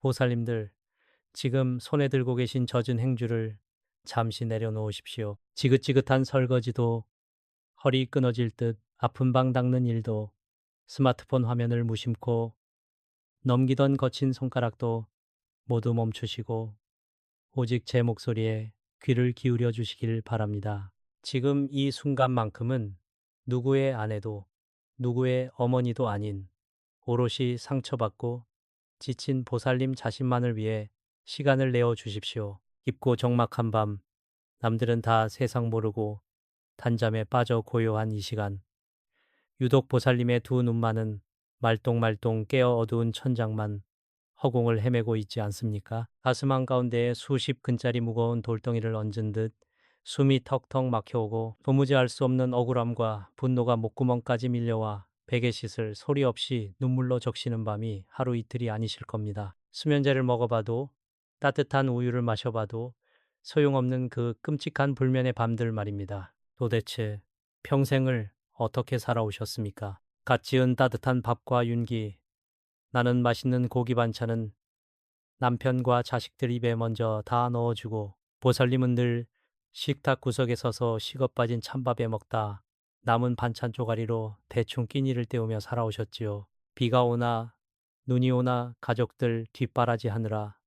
보살님들, 지금 손에 들고 계신 젖은 행주를 잠시 내려놓으십시오. 지긋지긋한 설거지도, 허리 끊어질 듯 아픈 방 닦는 일도, 스마트폰 화면을 무심코 넘기던 거친 손가락도 모두 멈추시고 오직 제 목소리에 귀를 기울여 주시길 바랍니다. 지금 이 순간만큼은 누구의 아내도 누구의 어머니도 아닌 오롯이 상처받고 지친 보살님 자신만을 위해 시간을 내어 주십시오. 깊고 적막한 밤, 남들은 다 세상 모르고 단잠에 빠져 고요한 이 시간, 유독 보살님의 두 눈만은 말똥말똥 깨어 어두운 천장만 허공을 헤매고 있지 않습니까? 가슴 한가운데에 수십 근짜리 무거운 돌덩이를 얹은 듯 숨이 턱턱 막혀오고 도무지 알 수 없는 억울함과 분노가 목구멍까지 밀려와 베개 씻을 소리 없이 눈물로 적시는 밤이 하루 이틀이 아니실 겁니다. 수면제를 먹어봐도 따뜻한 우유를 마셔봐도 소용없는 그 끔찍한 불면의 밤들 말입니다. 도대체 평생을 어떻게 살아오셨습니까? 갓 지은 따뜻한 밥과 윤기, 나는 맛있는 고기 반찬은 남편과 자식들 입에 먼저 다 넣어주고 보살님은 늘 식탁 구석에 서서 식어 빠진 찬밥에 먹다 남은 반찬 조가리로 대충 끼니를 때우며 살아오셨지요. 비가 오나 눈이 오나 가족들 뒷바라지 하느라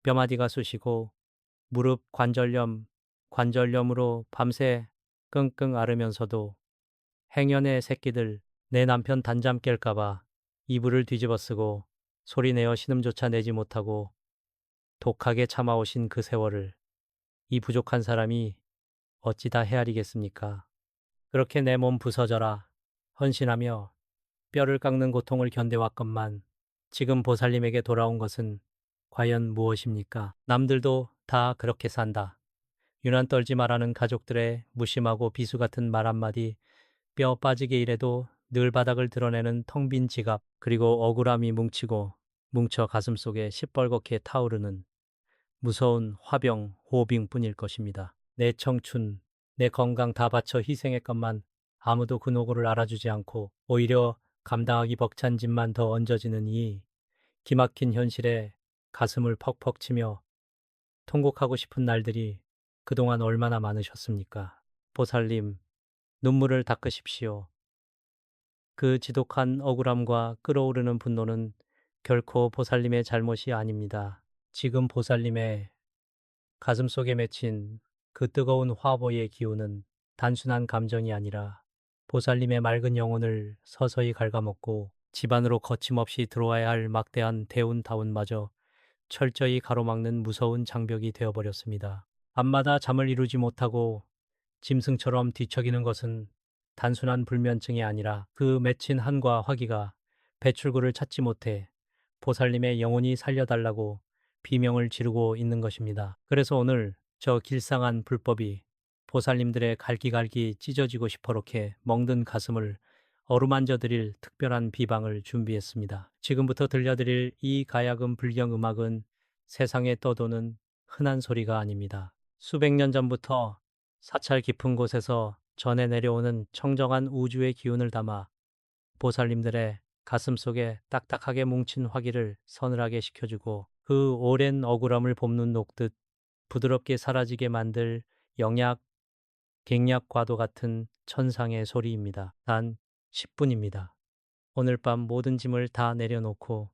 뼈마디가 쑤시고 무릎 관절염으로 밤새 끙끙 앓으면서도 행여내 새끼들 내 남편 단잠 깰까봐 이불을 뒤집어 쓰고 소리내어 신음조차 내지 못하고 독하게 참아오신 그 세월을 이 부족한 사람이 어찌 다 헤아리겠습니까? 그렇게 내 몸 부서져라 헌신하며 뼈를 깎는 고통을 견뎌왔건만 지금 보살님에게 돌아온 것은 과연 무엇입니까? 남들도 다 그렇게 산다. 유난 떨지 말라는 가족들의 무심하고 비수 같은 말 한마디, 뼈 빠지게 일해도 늘 바닥을 드러내는 텅 빈 지갑, 그리고 억울함이 뭉쳐 가슴속에 시뻘겋게 타오르는 무서운 화병, 호빙뿐일 것입니다. 내 청춘, 내 건강 다 바쳐 희생했건만 아무도 그 노고를 알아주지 않고 오히려 감당하기 벅찬 짐만 더 얹어지는 이 기막힌 현실에 가슴을 퍽퍽 치며 통곡하고 싶은 날들이 그동안 얼마나 많으셨습니까? 보살님, 눈물을 닦으십시오. 그 지독한 억울함과 끓어오르는 분노는 결코 보살님의 잘못이 아닙니다. 지금 보살님의 가슴속에 맺힌 그 뜨거운 화보의 기운은 단순한 감정이 아니라 보살님의 맑은 영혼을 서서히 갉아먹고 집안으로 거침없이 들어와야 할 막대한 대운다운마저 철저히 가로막는 무서운 장벽이 되어버렸습니다. 밤마다 잠을 이루지 못하고 짐승처럼 뒤척이는 것은 단순한 불면증이 아니라 그 맺힌 한과 화기가 배출구를 찾지 못해 보살님의 영혼이 살려달라고 비명을 지르고 있는 것입니다. 그래서 오늘 저 길상한 불법이 보살님들의 갈기갈기 찢어지고 싶어렇게 멍든 가슴을 어루만져 드릴 특별한 비방을 준비했습니다. 지금부터 들려드릴 이 가야금 불경 음악은 세상에 떠도는 흔한 소리가 아닙니다. 수백 년 전부터 사찰 깊은 곳에서 전해 내려오는 청정한 우주의 기운을 담아 보살님들의 가슴 속에 딱딱하게 뭉친 화기를 서늘하게 식혀주고 그 오랜 억울함을 봄눈 녹듯 부드럽게 사라지게 만들 영약, 갱약과도 같은 천상의 소리입니다. 단 10분입니다. 오늘 밤 모든 짐을 다 내려놓고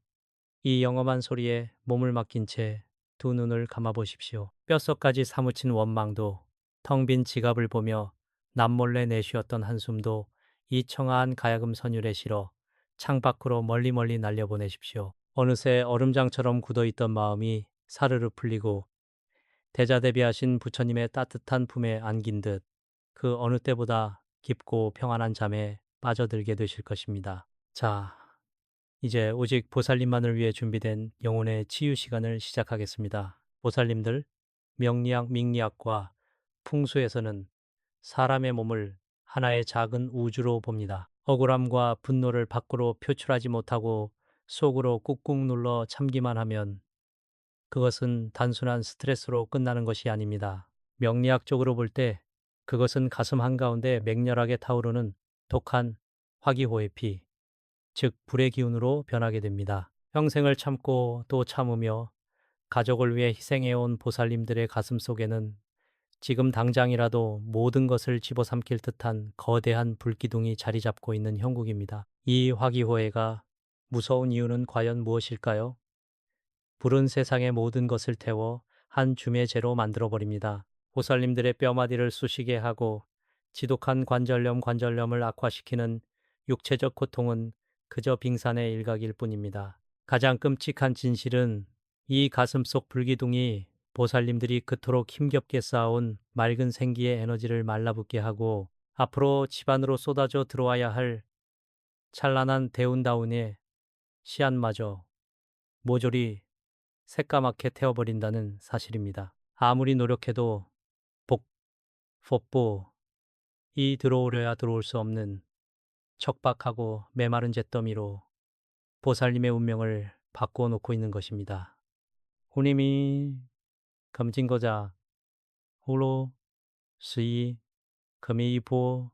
이 영험한 소리에 몸을 맡긴 채 두 눈을 감아보십시오. 뼛속까지 사무친 원망도, 텅 빈 지갑을 보며 남몰래 내쉬었던 한숨도 이 청아한 가야금 선율에 실어 창밖으로 멀리 날려보내십시오. 어느새 얼음장처럼 굳어있던 마음이 사르르 풀리고 대자대비하신 부처님의 따뜻한 품에 안긴 듯 그 어느 때보다 깊고 평안한 잠에 빠져들게 되실 것입니다. 자, 이제 오직 보살님만을 위해 준비된 영혼의 치유 시간을 시작하겠습니다. 보살님들, 명리학, 밍리학과 풍수에서는 사람의 몸을 하나의 작은 우주로 봅니다. 억울함과 분노를 밖으로 표출하지 못하고 속으로 꾹꾹 눌러 참기만 하면 그것은 단순한 스트레스로 끝나는 것이 아닙니다. 명리학적으로 볼 때 그것은 가슴 한가운데 맹렬하게 타오르는 독한 화기호의 피, 즉 불의 기운으로 변하게 됩니다. 평생을 참고 또 참으며 가족을 위해 희생해온 보살님들의 가슴 속에는 지금 당장이라도 모든 것을 집어삼킬 듯한 거대한 불기둥이 자리 잡고 있는 형국입니다. 이 화기호애가 무서운 이유는 과연 무엇일까요? 불은 세상의 모든 것을 태워 한 줌의 재로 만들어버립니다. 보살님들의 뼈마디를 쑤시게 하고 지독한 관절염을 악화시키는 육체적 고통은 그저 빙산의 일각일 뿐입니다. 가장 끔찍한 진실은 이 가슴속 불기둥이 보살님들이 그토록 힘겹게 쌓아온 맑은 생기의 에너지를 말라붙게 하고 앞으로 집안으로 쏟아져 들어와야 할 찬란한 대운다운의 씨앗마저 모조리 새까맣게 태워버린다는 사실입니다. 아무리 노력해도 복, 폭포, 이 들어오려야 들어올 수 없는 척박하고 메마른 잿더미로 보살님의 운명을 바꾸어 놓고 있는 것입니다. 후님이 금진거자 후로 스이 금이포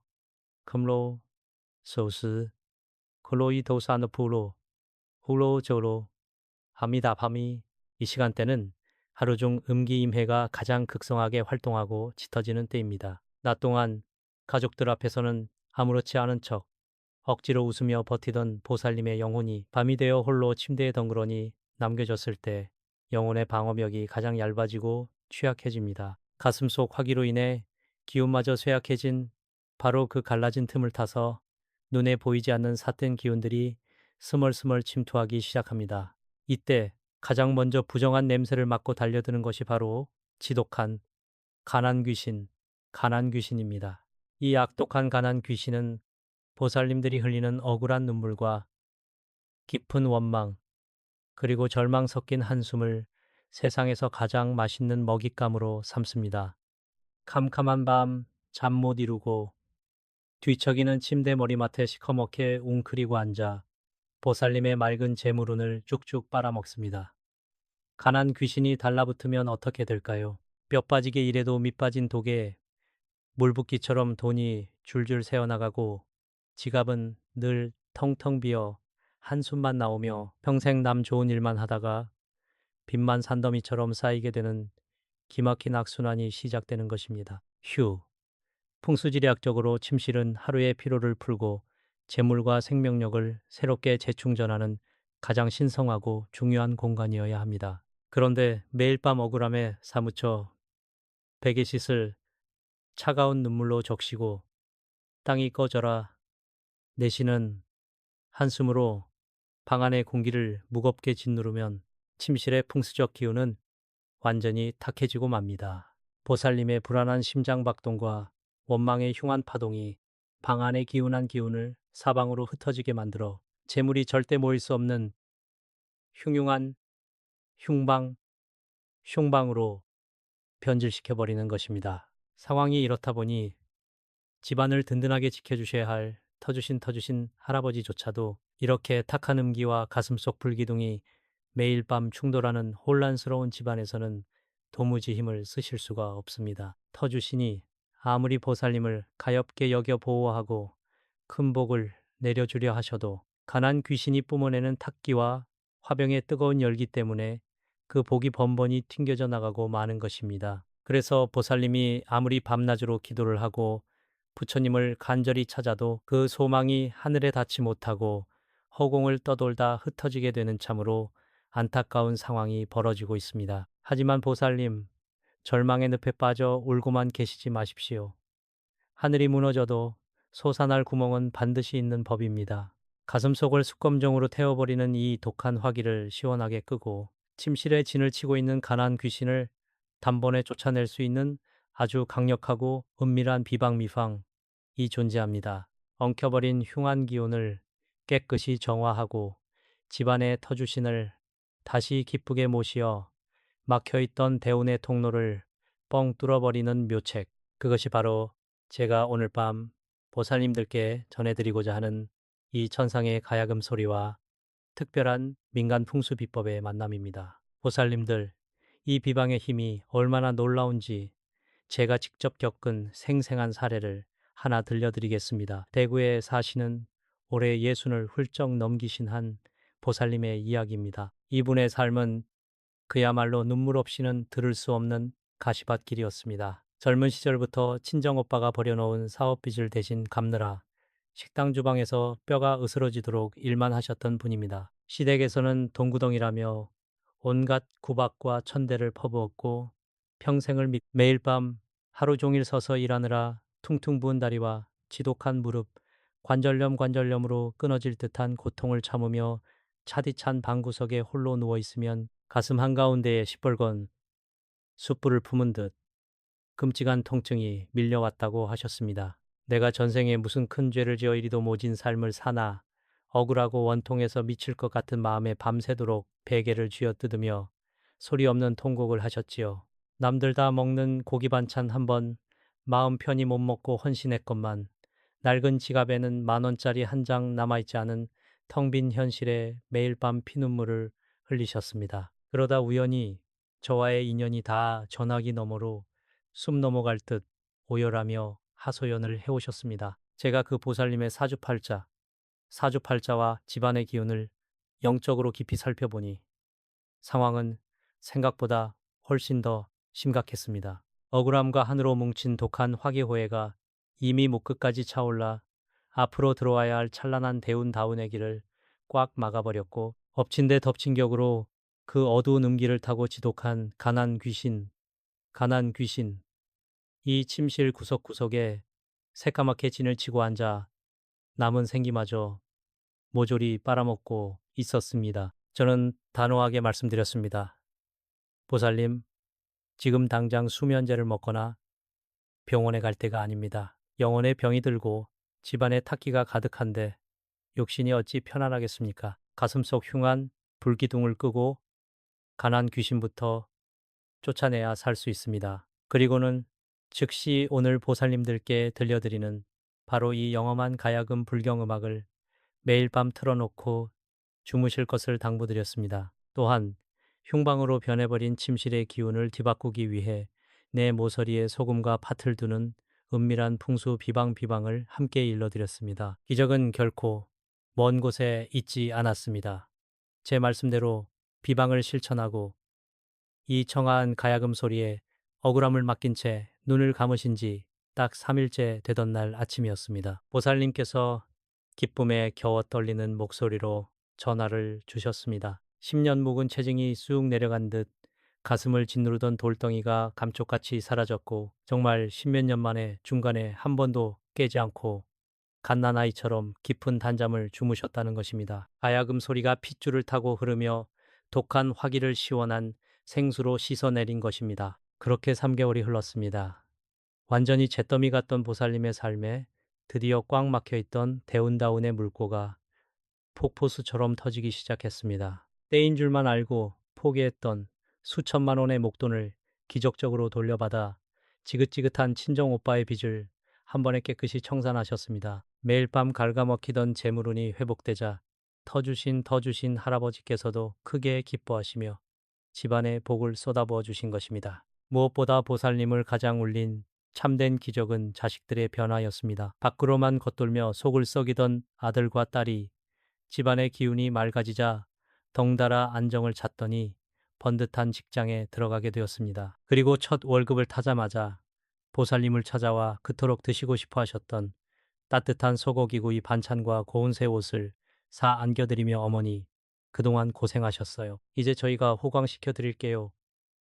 금로 소스 클로이 도사느 푸로 후로 저로 합니다. 밤이 이 시간대는 하루 중 음기임해가 가장 극성하게 활동하고 짙어지는 때입니다. 낮 동안 가족들 앞에서는 아무렇지 않은 척 억지로 웃으며 버티던 보살님의 영혼이 밤이 되어 홀로 침대에 덩그러니 남겨졌을 때 영혼의 방어력이 가장 얇아지고 취약해집니다. 가슴 속 화기로 인해 기운마저 쇠약해진 바로 그 갈라진 틈을 타서 눈에 보이지 않는 삿된 기운들이 스멀스멀 침투하기 시작합니다. 이때 가장 먼저 부정한 냄새를 맡고 달려드는 것이 바로 지독한 가난 귀신입니다. 이 악독한 가난 귀신은 보살님들이 흘리는 억울한 눈물과 깊은 원망, 그리고 절망 섞인 한숨을 세상에서 가장 맛있는 먹잇감으로 삼습니다. 캄캄한 밤, 잠 못 이루고 뒤척이는 침대 머리맡에 시커멓게 웅크리고 앉아 보살님의 맑은 재물운을 쭉쭉 빨아먹습니다. 가난 귀신이 달라붙으면 어떻게 될까요? 뼈 빠지게 일해도 밑 빠진 독에 물붓기처럼 돈이 줄줄 새어나가고 지갑은 늘 텅텅 비어 한숨만 나오며 평생 남 좋은 일만 하다가 빚만 산더미처럼 쌓이게 되는 기막힌 악순환이 시작되는 것입니다. 휴. 풍수지리학적으로 침실은 하루의 피로를 풀고 재물과 생명력을 새롭게 재충전하는 가장 신성하고 중요한 공간이어야 합니다. 그런데 매일 밤 억울함에 사무쳐 베개 씻을 차가운 눈물로 적시고 땅이 꺼져라 내쉬는 한숨으로 방 안의 공기를 무겁게 짓누르면 침실의 풍수적 기운은 완전히 탁해지고 맙니다. 보살님의 불안한 심장박동과 원망의 흉한 파동이 방 안의 기운한 기운을 사방으로 흩어지게 만들어 재물이 절대 모일 수 없는 흉흉한 흉방, 흉방으로 변질시켜버리는 것입니다. 상황이 이렇다 보니 집안을 든든하게 지켜주셔야 할 터주신 할아버지조차도 이렇게 탁한 음기와 가슴속 불기둥이 매일 밤 충돌하는 혼란스러운 집안에서는 도무지 힘을 쓰실 수가 없습니다. 터주신이 아무리 보살님을 가엾게 여겨 보호하고 큰 복을 내려주려 하셔도 가난 귀신이 뿜어내는 탁기와 화병의 뜨거운 열기 때문에 그 복이 번번이 튕겨져 나가고 마는 것입니다. 그래서 보살님이 아무리 밤낮으로 기도를 하고 부처님을 간절히 찾아도 그 소망이 하늘에 닿지 못하고 허공을 떠돌다 흩어지게 되는 참으로 안타까운 상황이 벌어지고 있습니다. 하지만 보살님, 절망의 늪에 빠져 울고만 계시지 마십시오. 하늘이 무너져도 솟아날 구멍은 반드시 있는 법입니다. 가슴속을 숯검정으로 태워버리는 이 독한 화기를 시원하게 끄고 침실에 진을 치고 있는 가난 귀신을 단번에 쫓아낼 수 있는 아주 강력하고 은밀한 비방미팡이 존재합니다. 엉켜버린 흉한 기운을 깨끗이 정화하고 집안의 터주신을 다시 기쁘게 모시어 막혀있던 대운의 통로를 뻥 뚫어버리는 묘책. 그것이 바로 제가 오늘 밤 보살님들께 전해드리고자 하는 이 천상의 가야금 소리와 특별한 민간 풍수 비법의 만남입니다. 보살님들, 이 비방의 힘이 얼마나 놀라운지 제가 직접 겪은 생생한 사례를 하나 들려드리겠습니다. 대구에 사시는 올해 예순을 훌쩍 넘기신 한 보살님의 이야기입니다. 이분의 삶은 그야말로 눈물 없이는 들을 수 없는 가시밭길이었습니다. 젊은 시절부터 친정오빠가 버려놓은 사업빚을 대신 갚느라 식당 주방에서 뼈가 으스러지도록 일만 하셨던 분입니다. 시댁에서는 동구동이라며 온갖 구박과 천대를 퍼부었고 평생을 매일 밤 하루 종일 서서 일하느라 퉁퉁 부은 다리와 지독한 무릎, 관절염으로 끊어질 듯한 고통을 참으며 차디찬 방구석에 홀로 누워있으면 가슴 한가운데에 시뻘건 숯불을 품은 듯 끔찍한 통증이 밀려왔다고 하셨습니다. 내가 전생에 무슨 큰 죄를 지어 이리도 모진 삶을 사나 억울하고 원통해서 미칠 것 같은 마음에 밤새도록 베개를 쥐어뜯으며 소리 없는 통곡을 하셨지요. 남들 다 먹는 고기 반찬 한 번 마음 편히 못 먹고 헌신했건만 낡은 지갑에는 10,000원짜리 한 장 남아있지 않은 텅 빈 현실에 매일 밤 피눈물을 흘리셨습니다. 그러다 우연히 저와의 인연이 다 전화기 너머로 숨 넘어갈 듯 오열하며 하소연을 해오셨습니다. 제가 그 보살님의 사주팔자와 집안의 기운을 영적으로 깊이 살펴보니 상황은 생각보다 훨씬 더 심각했습니다. 억울함과 한으로 뭉친 독한 화기호애가 이미 목끝까지 차올라 앞으로 들어와야 할 찬란한 대운다운의 길을 꽉 막아버렸고 엎친 데 덮친 격으로 그 어두운 음기를 타고 지독한 가난 귀신, 이 침실 구석구석에 새까맣게 진을 치고 앉아 남은 생기마저 모조리 빨아먹고 있었습니다. 저는 단호하게 말씀드렸습니다. 보살님, 지금 당장 수면제를 먹거나 병원에 갈 때가 아닙니다. 영혼의 병이 들고 집안에 탁기가 가득한데 육신이 어찌 편안하겠습니까? 가슴속 흉한 불기둥을 끄고 가난 귀신부터 쫓아내야 살 수 있습니다. 그리고는 즉시 오늘 보살님들께 들려드리는 바로 이 영험한 가야금 불경음악을 매일 밤 틀어놓고 주무실 것을 당부드렸습니다. 또한 흉방으로 변해버린 침실의 기운을 뒤바꾸기 위해 내 모서리에 소금과 팥을 두는 은밀한 풍수 비방을 함께 일러드렸습니다. 기적은 결코 먼 곳에 있지 않았습니다. 제 말씀대로 비방을 실천하고 이 청아한 가야금 소리에 억울함을 맡긴 채 눈을 감으신 지 딱 3일째 되던 날 아침이었습니다. 보살님께서 기쁨에 겨워 떨리는 목소리로 전화를 주셨습니다. 10년 묵은 체증이 쑥 내려간 듯 가슴을 짓누르던 돌덩이가 감쪽같이 사라졌고 정말 10몇 년 만에 중간에 한 번도 깨지 않고 갓난아이처럼 깊은 단잠을 주무셨다는 것입니다. 가야금 소리가 핏줄을 타고 흐르며 독한 화기를 시원한 생수로 씻어내린 것입니다. 그렇게 3개월이 흘렀습니다. 완전히 잿더미 같던 보살님의 삶에 드디어 꽉 막혀있던 대운다운의 물꼬가 폭포수처럼 터지기 시작했습니다. 때인 줄만 알고 포기했던 수천만 원의 목돈을 기적적으로 돌려받아 지긋지긋한 친정오빠의 빚을 한 번에 깨끗이 청산하셨습니다. 매일 밤 갉아먹히던 재물운이 회복되자 터주신 할아버지께서도 크게 기뻐하시며 집안에 복을 쏟아부어 주신 것입니다. 무엇보다 보살님을 가장 울린 참된 기적은 자식들의 변화였습니다. 밖으로만 겉돌며 속을 썩이던 아들과 딸이 집안의 기운이 맑아지자 덩달아 안정을 찾더니 번듯한 직장에 들어가게 되었습니다. 그리고 첫 월급을 타자마자 보살님을 찾아와 그토록 드시고 싶어 하셨던 따뜻한 소고기구이 반찬과 고운 새 옷을 사 안겨드리며 어머니, 그동안 고생하셨어요. 이제 저희가 호강시켜 드릴게요.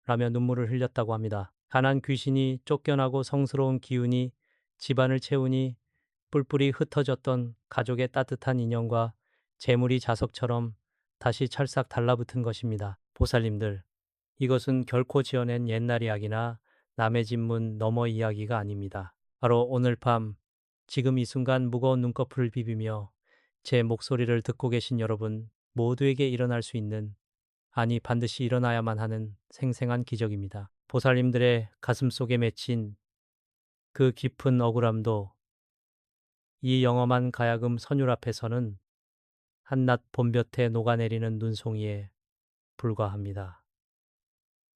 라며 눈물을 흘렸다고 합니다. 가난 귀신이 쫓겨나고 성스러운 기운이 집안을 채우니 뿔뿔이 흩어졌던 가족의 따뜻한 인연과 재물이 자석처럼 다시 찰싹 달라붙은 것입니다. 보살님들, 이것은 결코 지어낸 옛날 이야기나 남의 집문 너머 이야기가 아닙니다. 바로 오늘 밤 지금 이 순간 무거운 눈꺼풀을 비비며 제 목소리를 듣고 계신 여러분 모두에게 일어날 수 있는, 아니 반드시 일어나야만 하는 생생한 기적입니다. 보살님들의 가슴속에 맺힌 그 깊은 억울함도 이 영험한 가야금 선율 앞에서는 한낮 봄볕에 녹아내리는 눈송이에 불과합니다.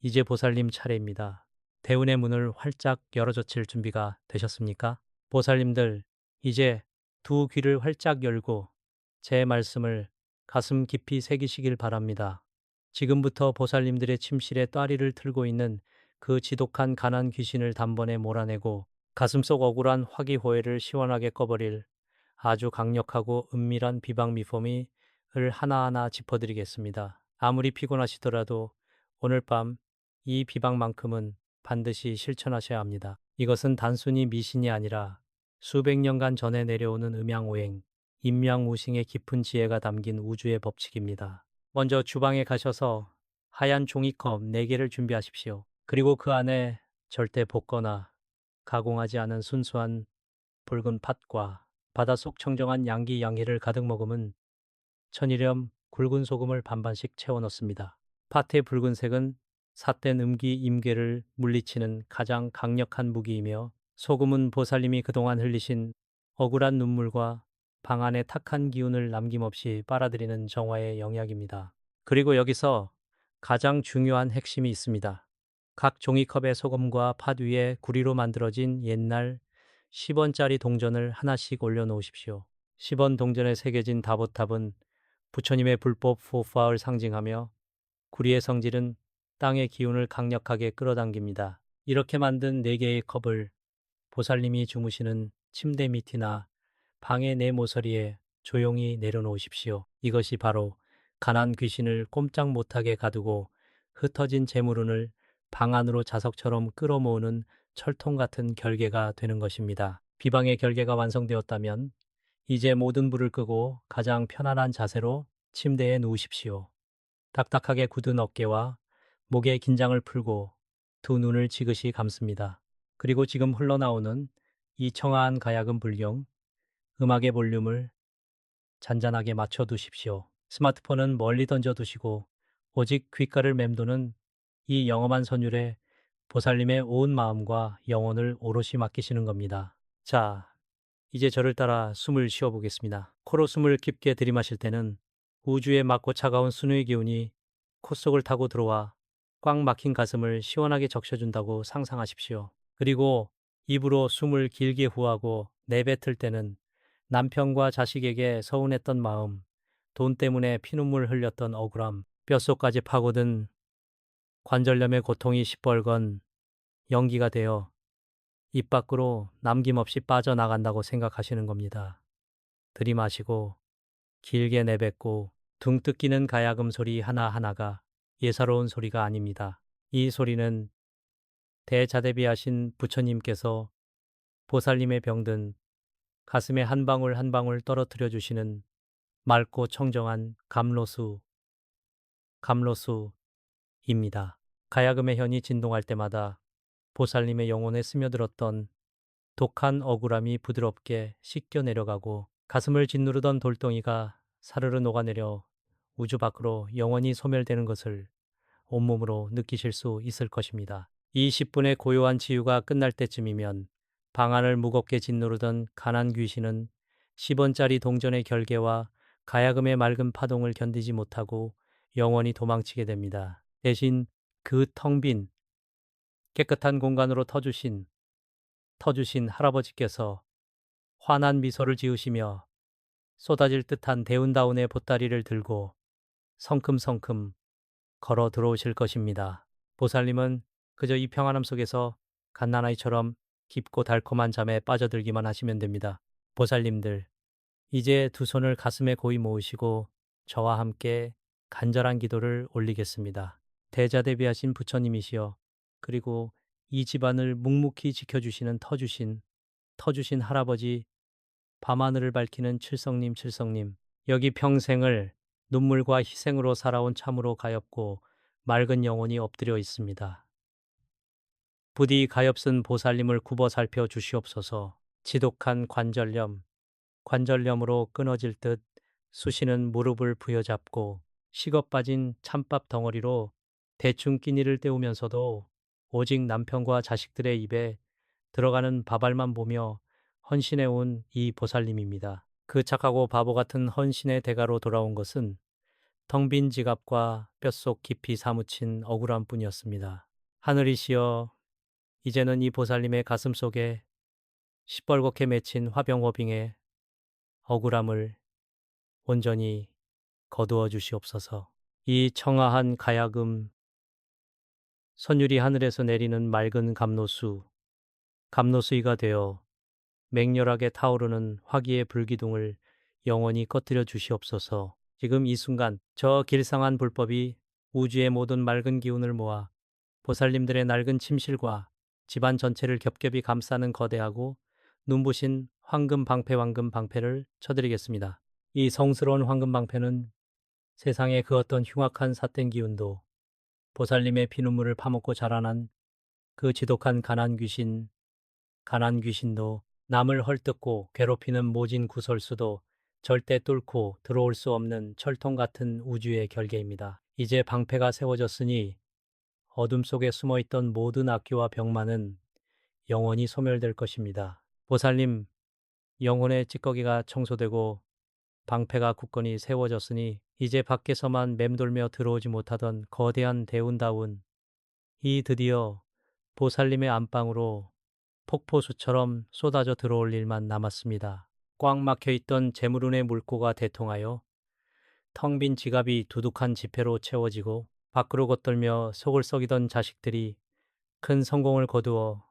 이제 보살님 차례입니다. 대운의 문을 활짝 열어젖힐 준비가 되셨습니까? 보살님들, 이제 두 귀를 활짝 열고 제 말씀을 가슴 깊이 새기시길 바랍니다. 지금부터 보살님들의 침실에 따리를 틀고 있는 그 지독한 가난 귀신을 단번에 몰아내고 가슴속 억울한 화기호애를 시원하게 꺼버릴 아주 강력하고 은밀한 비방 미포미를 하나하나 짚어드리겠습니다. 아무리 피곤하시더라도 오늘 밤 이 비방만큼은 반드시 실천하셔야 합니다. 이것은 단순히 미신이 아니라 수백 년간 전에 내려오는 음양오행, 임양우싱의 깊은 지혜가 담긴 우주의 법칙입니다. 먼저 주방에 가셔서 하얀 종이컵 4개를 준비하십시오. 그리고 그 안에 절대 볶거나 가공하지 않은 순수한 붉은 팥과 바닷속 청정한 양기양해를 가득 머금은 천일염 굵은 소금을 반반씩 채워 넣습니다. 팥의 붉은색은 삿된 음기 임괴를 물리치는 가장 강력한 무기이며 소금은 보살님이 그동안 흘리신 억울한 눈물과 방 안의 탁한 기운을 남김없이 빨아들이는 정화의 영약입니다. 그리고 여기서 가장 중요한 핵심이 있습니다. 각 종이컵의 소금과 팥 위에 구리로 만들어진 옛날 10원짜리 동전을 하나씩 올려놓으십시오. 10원 동전에 새겨진 다보탑은 부처님의 불법 포파를 상징하며 구리의 성질은 땅의 기운을 강력하게 끌어당깁니다. 이렇게 만든 4개의 컵을 보살님이 주무시는 침대 밑이나 방의 내 모서리에 조용히 내려놓으십시오. 이것이 바로 가난 귀신을 꼼짝 못하게 가두고 흩어진 재물운을 방 안으로 자석처럼 끌어모으는 철통 같은 결계가 되는 것입니다. 비방의 결계가 완성되었다면 이제 모든 불을 끄고 가장 편안한 자세로 침대에 누우십시오. 딱딱하게 굳은 어깨와 목의 긴장을 풀고 두 눈을 지그시 감습니다. 그리고 지금 흘러나오는 이 청아한 가야금 불경, 음악의 볼륨을 잔잔하게 맞춰두십시오. 스마트폰은 멀리 던져두시고 오직 귓가를 맴도는 이 영험한 선율에 보살님의 온 마음과 영혼을 오롯이 맡기시는 겁니다. 자, 이제 저를 따라 숨을 쉬어보겠습니다. 코로 숨을 깊게 들이마실 때는 우주의 맑고 차가운 순의 기운이 콧속을 타고 들어와 꽉 막힌 가슴을 시원하게 적셔준다고 상상하십시오. 그리고 입으로 숨을 길게 후하고 내뱉을 때는 남편과 자식에게 서운했던 마음, 돈 때문에 피눈물 흘렸던 억울함, 뼛속까지 파고든 관절염의 고통이 시뻘건 연기가 되어 입 밖으로 남김없이 빠져나간다고 생각하시는 겁니다. 들이마시고 길게 내뱉고 둥 뜯기는 가야금 소리 하나하나가 예사로운 소리가 아닙니다. 이 소리는 대자대비하신 부처님께서 보살님의 병든 가슴에 한 방울 한 방울 떨어뜨려 주시는 맑고 청정한 감로수입니다. 가야금의 현이 진동할 때마다 보살님의 영혼에 스며들었던 독한 억울함이 부드럽게 씻겨 내려가고 가슴을 짓누르던 돌덩이가 사르르 녹아내려 우주 밖으로 영원히 소멸되는 것을 온몸으로 느끼실 수 있을 것입니다. 이 10분의 고요한 치유가 끝날 때쯤이면 방 안을 무겁게 짓누르던 가난 귀신은 10원짜리 동전의 결계와 가야금의 맑은 파동을 견디지 못하고 영원히 도망치게 됩니다. 대신 그 텅 빈 깨끗한 공간으로 터주신 할아버지께서 환한 미소를 지으시며 쏟아질 듯한 대운다운의 보따리를 들고 성큼성큼 걸어 들어오실 것입니다. 보살님은 그저 이 평안함 속에서 갓난아이처럼 깊고 달콤한 잠에 빠져들기만 하시면 됩니다. 보살님들, 이제 두 손을 가슴에 고이 모으시고 저와 함께 간절한 기도를 올리겠습니다. 대자대비하신 부처님이시여, 그리고 이 집안을 묵묵히 지켜주시는 터주신 할아버지, 밤하늘을 밝히는 칠성님, 여기 평생을 눈물과 희생으로 살아온 참으로 가엾고 맑은 영혼이 엎드려 있습니다. 부디 가엾은 보살님을 굽어 살펴 주시옵소서. 지독한 관절염으로 끊어질 듯 쑤시는 무릎을 부여잡고 식어 빠진 찬밥 덩어리로 대충 끼니를 때우면서도 오직 남편과 자식들의 입에 들어가는 밥알만 보며 헌신해 온 이 보살님입니다. 그 착하고 바보 같은 헌신의 대가로 돌아온 것은 텅 빈 지갑과 뼛속 깊이 사무친 억울함 뿐이었습니다. 하늘이시여, 이제는 이 보살님의 가슴 속에 시뻘겋게 맺힌 화병호빙의 억울함을 온전히 거두어 주시옵소서. 이 청아한 가야금, 선율이 하늘에서 내리는 맑은 감로수, 감로수이가 되어 맹렬하게 타오르는 화기의 불기둥을 영원히 꺼뜨려 주시옵소서. 지금 이 순간 저 길상한 불법이 우주의 모든 맑은 기운을 모아 보살님들의 낡은 침실과 집안 전체를 겹겹이 감싸는 거대하고 눈부신 황금 방패를 쳐드리겠습니다. 이 성스러운 황금 방패는 세상의 그 어떤 흉악한 삿된 기운도 보살님의 피눈물을 파먹고 자라난 그 지독한 가난 귀신도 남을 헐뜯고 괴롭히는 모진 구설수도 절대 뚫고 들어올 수 없는 철통 같은 우주의 결계입니다. 이제 방패가 세워졌으니 어둠 속에 숨어있던 모든 악귀와 병만은 영원히 소멸될 것입니다. 보살님, 영혼의 찌꺼기가 청소되고 방패가 굳건히 세워졌으니 이제 밖에서만 맴돌며 들어오지 못하던 거대한 대운다운 이 드디어 보살님의 안방으로 폭포수처럼 쏟아져 들어올 일만 남았습니다. 꽉 막혀있던 재물운의 물고가 대통하여 텅 빈 지갑이 두둑한 지폐로 채워지고 밖으로 걷돌며 속을 썩이던 자식들이 큰 성공을 거두어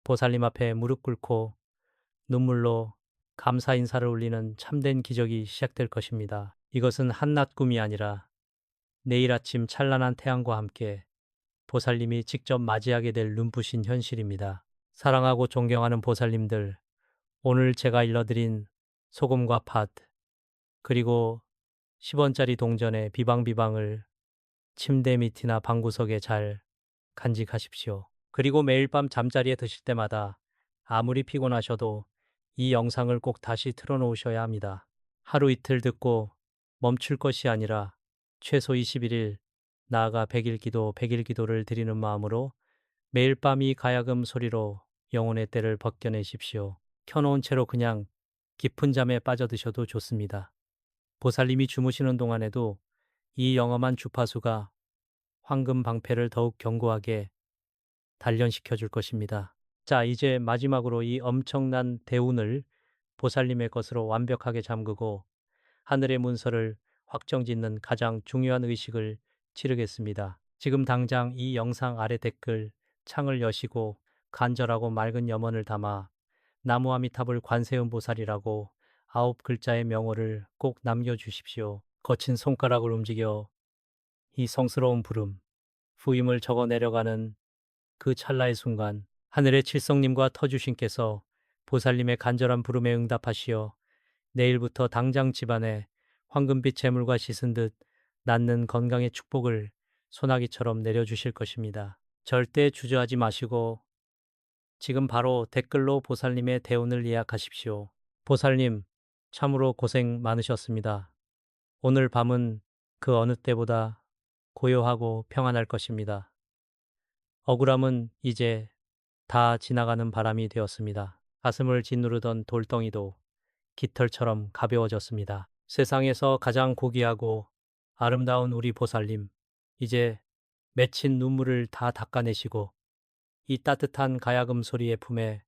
보살님 앞에 무릎 꿇고 눈물로 감사 인사를 올리는 참된 기적이 시작될 것입니다. 이것은 한낱 꿈이 아니라 내일 아침 찬란한 태양과 함께 보살님이 직접 맞이하게 될 눈부신 현실입니다. 사랑하고 존경하는 보살님들, 오늘 제가 일러드린 소금과 팥, 그리고 10원짜리 동전의 비방비방을 침대 밑이나 방구석에 잘 간직하십시오. 그리고 매일 밤 잠자리에 드실 때마다 아무리 피곤하셔도 이 영상을 꼭 다시 틀어놓으셔야 합니다. 하루 이틀 듣고 멈출 것이 아니라 최소 21일, 나아가 100일 기도, 100일 기도를 드리는 마음으로 매일 밤 이 가야금 소리로 영혼의 때를 벗겨내십시오. 켜놓은 채로 그냥 깊은 잠에 빠져드셔도 좋습니다. 보살님이 주무시는 동안에도 이 영험한 주파수가 황금 방패를 더욱 견고하게 단련시켜 줄 것입니다. 자, 이제 마지막으로 이 엄청난 대운을 보살님의 것으로 완벽하게 잠그고 하늘의 문서를 확정짓는 가장 중요한 의식을 치르겠습니다. 지금 당장 이 영상 아래 댓글 창을 여시고 간절하고 맑은 염원을 담아 나무 아미타불 관세음보살이라고 9글자의 명호를 꼭 남겨주십시오. 거친 손가락을 움직여 이 성스러운 부름, 후임을 적어 내려가는 그 찰나의 순간 하늘의 칠성님과 터주신께서 보살님의 간절한 부름에 응답하시어 내일부터 당장 집안에 황금빛 재물과 씻은 듯 낳는 건강의 축복을 소나기처럼 내려주실 것입니다. 절대 주저하지 마시고 지금 바로 댓글로 보살님의 대운을 예약하십시오. 보살님, 참으로 고생 많으셨습니다. 오늘 밤은 그 어느 때보다 고요하고 평안할 것입니다. 억울함은 이제 다 지나가는 바람이 되었습니다. 가슴을 짓누르던 돌덩이도 깃털처럼 가벼워졌습니다. 세상에서 가장 고귀하고 아름다운 우리 보살님, 이제 맺힌 눈물을 다 닦아내시고 이 따뜻한 가야금 소리의 품에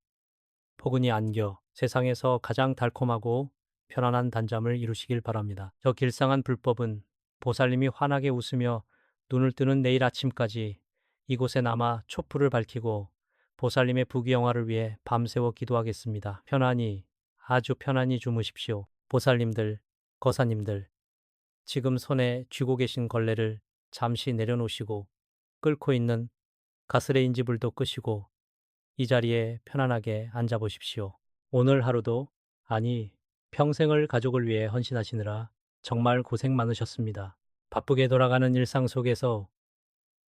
포근히 안겨 세상에서 가장 달콤하고 편안한 단잠을 이루시길 바랍니다. 저 길상한 불법은 보살님이 환하게 웃으며 눈을 뜨는 내일 아침까지 이곳에 남아 촛불을 밝히고 보살님의 부귀영화를 위해 밤새워 기도하겠습니다. 편안히, 아주 편안히 주무십시오. 보살님들, 거사님들, 지금 손에 쥐고 계신 걸레를 잠시 내려놓으시고 끓고 있는 가스레인지 불도 끄시고 이 자리에 편안하게 앉아보십시오. 오늘 하루도, 아니, 평생을 가족을 위해 헌신하시느라 정말 고생 많으셨습니다. 바쁘게 돌아가는 일상 속에서